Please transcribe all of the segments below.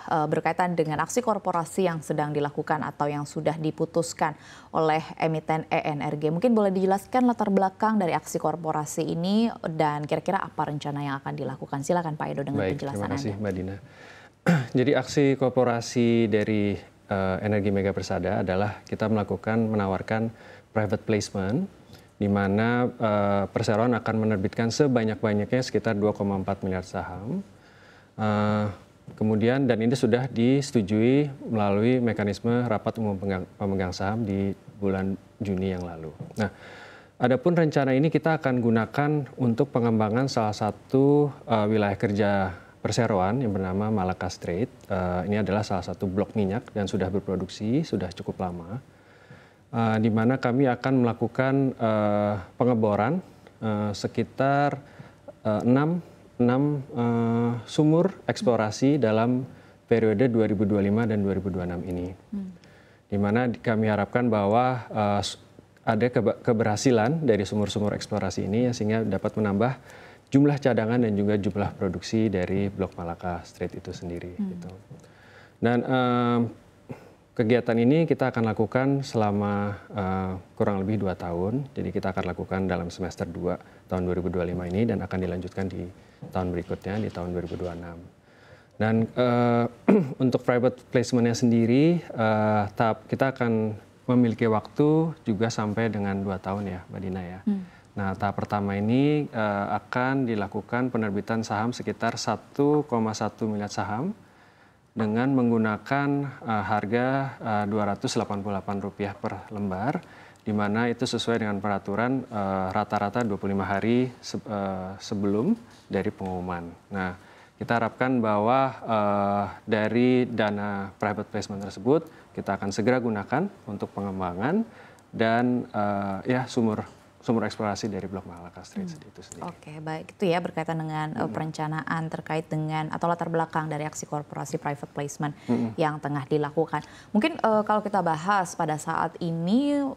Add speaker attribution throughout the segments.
Speaker 1: berkaitan dengan aksi korporasi yang sedang dilakukan atau yang sudah diputuskan oleh emiten ENRG. Mungkin boleh dijelaskan latar belakang dari aksi korporasi ini dan kira-kira apa rencana yang akan dilakukan. Silakan Pak Edo dengan penjelasan Anda.
Speaker 2: Terima kasih Mbak Dina. Jadi aksi korporasi dari Energi Mega Persada adalah kita menawarkan private placement di mana perseroan akan menerbitkan sebanyak-banyaknya sekitar 2,4 miliar saham. Kemudian dan ini sudah disetujui melalui mekanisme rapat umum pemegang saham di bulan Juni yang lalu. Nah, adapun rencana ini kita akan gunakan untuk pengembangan salah satu wilayah kerja perseroan yang bernama Malaka Strait. Ini adalah salah satu blok minyak dan sudah berproduksi, sudah cukup lama. Di mana kami akan melakukan pengeboran sekitar 6 sumur eksplorasi dalam periode 2025 dan 2026 ini. Di mana kami harapkan bahwa ada keberhasilan dari sumur-sumur eksplorasi ini sehingga dapat menambah jumlah cadangan dan juga jumlah produksi dari blok Malaka Strait itu sendiri. Gitu. Dan kegiatan ini kita akan lakukan selama kurang lebih 2 tahun. Jadi kita akan lakukan dalam semester 2 tahun 2025 ini dan akan dilanjutkan di tahun berikutnya di tahun 2026. Dan untuk private placement-nya sendiri, kita akan memiliki waktu juga sampai dengan 2 tahun ya, Mbak Dina ya. Nah, tahap pertama ini akan dilakukan penerbitan saham sekitar 1,1 miliar saham dengan menggunakan harga Rp288 per lembar, di mana itu sesuai dengan peraturan rata-rata 25 hari sebelum dari pengumuman. Nah, kita harapkan bahwa dari dana private placement tersebut kita akan segera gunakan untuk pengembangan dan sumur eksplorasi dari blok Malaka Strait itu sendiri.
Speaker 1: Oke, baik. Itu ya berkaitan dengan perencanaan terkait dengan atau latar belakang dari aksi korporasi private placement yang tengah dilakukan. Mungkin kalau kita bahas pada saat ini,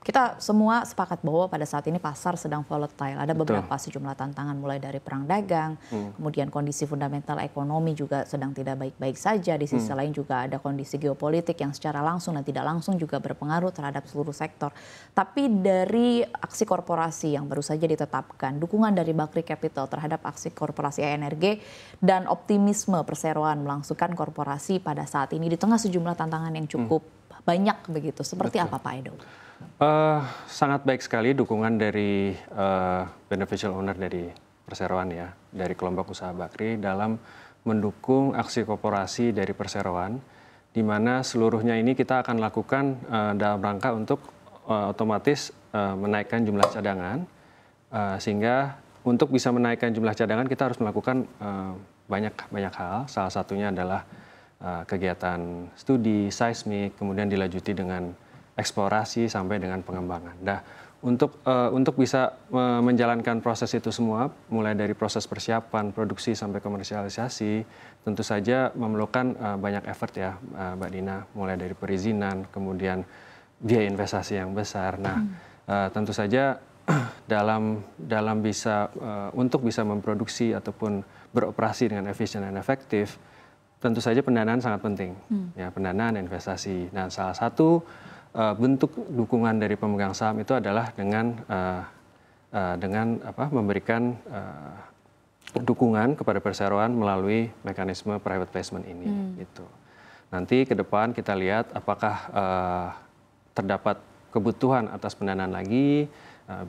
Speaker 1: kita semua sepakat bahwa pada saat ini pasar sedang volatile. Ada beberapa sejumlah tantangan mulai dari perang dagang, kemudian kondisi fundamental ekonomi juga sedang tidak baik-baik saja. Di sisi lain juga ada kondisi geopolitik yang secara langsung dan tidak langsung juga berpengaruh terhadap seluruh sektor. Tapi dari aksi korporasi yang baru saja ditetapkan, dukungan dari Bakri Capital terhadap aksi korporasi ENRG dan optimisme perseroan melangsungkan korporasi pada saat ini di tengah sejumlah tantangan yang cukup banyak begitu. Seperti apa Pak Edo?
Speaker 2: Sangat baik sekali dukungan dari beneficial owner dari perseroan ya, dari kelompok usaha Bakri dalam mendukung aksi korporasi dari perseroan, di mana seluruhnya ini kita akan lakukan dalam rangka untuk otomatis menaikkan jumlah cadangan, sehingga untuk bisa menaikkan jumlah cadangan kita harus melakukan banyak hal. Salah satunya adalah kegiatan studi seismik, kemudian dilanjuti dengan eksplorasi sampai dengan pengembangan. Nah, untuk bisa menjalankan proses itu semua, mulai dari proses persiapan, produksi sampai komersialisasi, tentu saja memerlukan banyak effort ya, Mbak Dina, mulai dari perizinan, kemudian biaya investasi yang besar. Nah, tentu saja untuk bisa memproduksi ataupun beroperasi dengan efisien dan efektif, tentu saja pendanaan sangat penting, ya, pendanaan dan investasi. Nah, salah satu bentuk dukungan dari pemegang saham itu adalah dengan memberikan dukungan kepada perseroan melalui mekanisme private placement ini. Gitu. Nanti ke depan kita lihat apakah terdapat kebutuhan atas pendanaan lagi,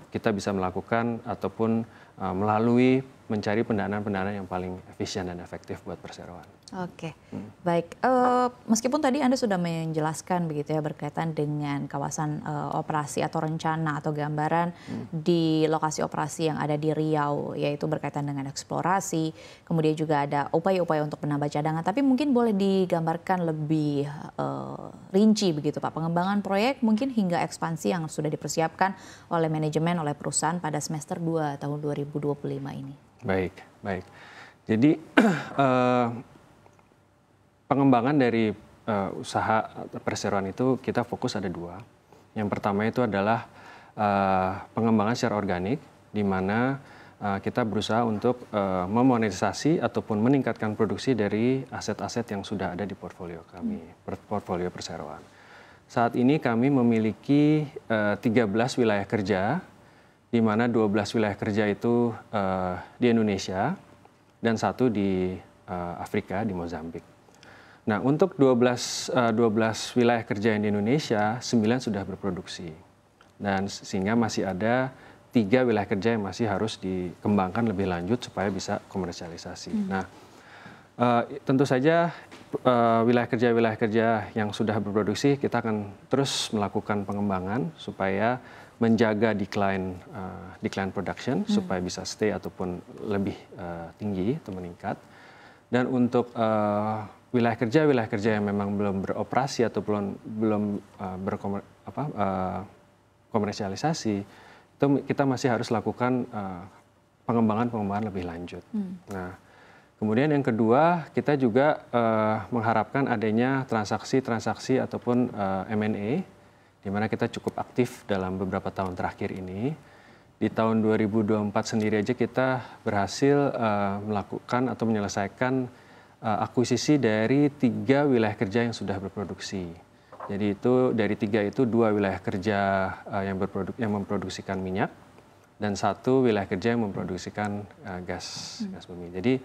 Speaker 2: kita bisa melakukan ataupun melalui mencari pendanaan yang paling efisien dan efektif buat perseroan.
Speaker 1: Oke, baik. Meskipun tadi Anda sudah menjelaskan begitu ya berkaitan dengan kawasan operasi atau rencana atau gambaran di lokasi operasi yang ada di Riau, yaitu berkaitan dengan eksplorasi, kemudian juga ada upaya-upaya untuk menambah cadangan. Tapi mungkin boleh digambarkan lebih rinci begitu Pak, pengembangan proyek mungkin hingga ekspansi yang sudah dipersiapkan oleh manajemen, oleh perusahaan pada semester 2 tahun 2025 ini.
Speaker 2: Baik. Jadi pengembangan dari usaha perseroan itu kita fokus ada 2. Yang pertama itu adalah pengembangan secara organik, di mana kita berusaha untuk memonetisasi ataupun meningkatkan produksi dari aset-aset yang sudah ada di portfolio kami, portfolio perseroan. Saat ini kami memiliki 13 wilayah kerja, di mana 12 wilayah kerja itu di Indonesia dan 1 di Afrika, di Mozambik. Nah, untuk 12 wilayah kerja yang di Indonesia, 9 sudah berproduksi. Dan sehingga masih ada 3 wilayah kerja yang masih harus dikembangkan lebih lanjut supaya bisa komersialisasi. Nah, tentu saja wilayah kerja yang sudah berproduksi kita akan terus melakukan pengembangan supaya menjaga decline production supaya bisa stay ataupun lebih tinggi atau meningkat. Dan untuk wilayah kerja yang memang belum beroperasi atau belum komersialisasi, itu kita masih harus lakukan pengembangan lebih lanjut. Nah, kemudian yang kedua, kita juga mengharapkan adanya transaksi ataupun M&A, di mana kita cukup aktif dalam beberapa tahun terakhir ini. Di tahun 2024 sendiri aja kita berhasil melakukan atau menyelesaikan akuisisi dari 3 wilayah kerja yang sudah berproduksi. Jadi itu dari 3 itu 2 wilayah kerja yang memproduksikan minyak dan 1 wilayah kerja yang memproduksikan gas bumi. Jadi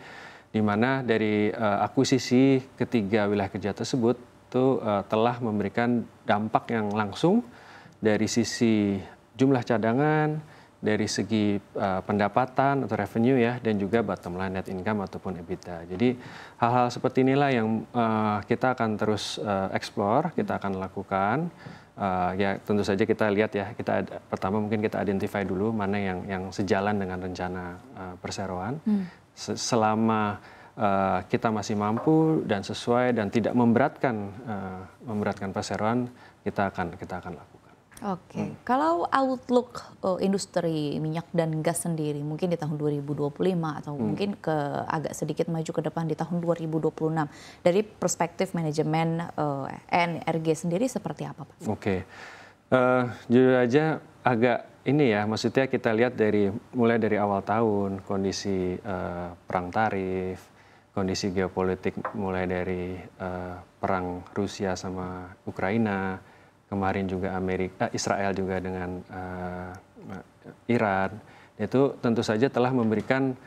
Speaker 2: di mana dari akuisisi ketiga wilayah kerja tersebut itu telah memberikan dampak yang langsung dari sisi jumlah cadangan, dari segi pendapatan atau revenue ya, dan juga bottom line net income ataupun EBITDA. Jadi hal-hal seperti inilah yang kita akan terus explore, kita akan lakukan. Ya tentu saja kita lihat ya, pertama mungkin kita identify dulu mana yang sejalan dengan rencana perseroan. Selama kita masih mampu dan sesuai dan tidak memberatkan perseroan, kita akan lakukan.
Speaker 1: Oke, kalau outlook industri minyak dan gas sendiri mungkin di tahun 2025 atau mungkin agak sedikit maju ke depan di tahun 2026 dari perspektif manajemen ENRG sendiri seperti apa, Pak?
Speaker 2: Oke, jujur aja agak ini ya, maksudnya kita lihat mulai dari awal tahun kondisi perang tarif, kondisi geopolitik mulai dari perang Rusia sama Ukraina. Kemarin juga Israel juga dengan Iran, itu tentu saja telah memberikan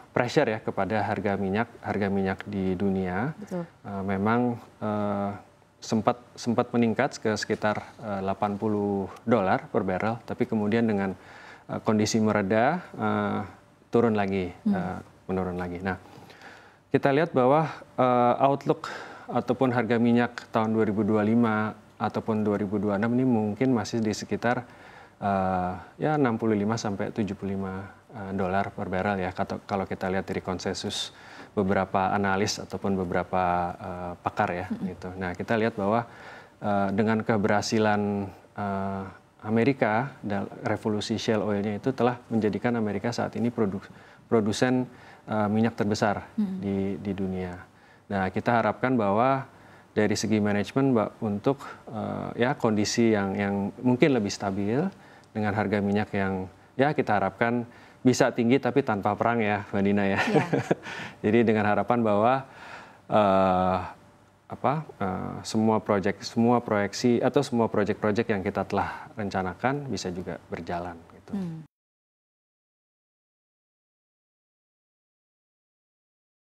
Speaker 2: pressure ya kepada harga minyak di dunia.
Speaker 1: Betul.
Speaker 2: Memang sempat meningkat ke sekitar $80 per barrel, tapi kemudian dengan kondisi mereda menurun lagi. Nah, kita lihat bahwa outlook ataupun harga minyak tahun 2025 ataupun 2026 ini mungkin masih di sekitar ya 65 sampai 75 dolar per barrel ya, kalau kita lihat dari konsensus beberapa analis ataupun beberapa pakar ya gitu. Nah, kita lihat bahwa dengan keberhasilan Amerika dan revolusi shale oilnya itu telah menjadikan Amerika saat ini produsen minyak terbesar di dunia. Nah, kita harapkan bahwa dari segi manajemen untuk ya kondisi yang mungkin lebih stabil dengan harga minyak yang ya kita harapkan bisa tinggi tapi tanpa perang ya, Mbak Dina ya. Yeah. Jadi dengan harapan bahwa semua proyeksi atau semua proyek-proyek yang kita telah rencanakan bisa juga berjalan gitu.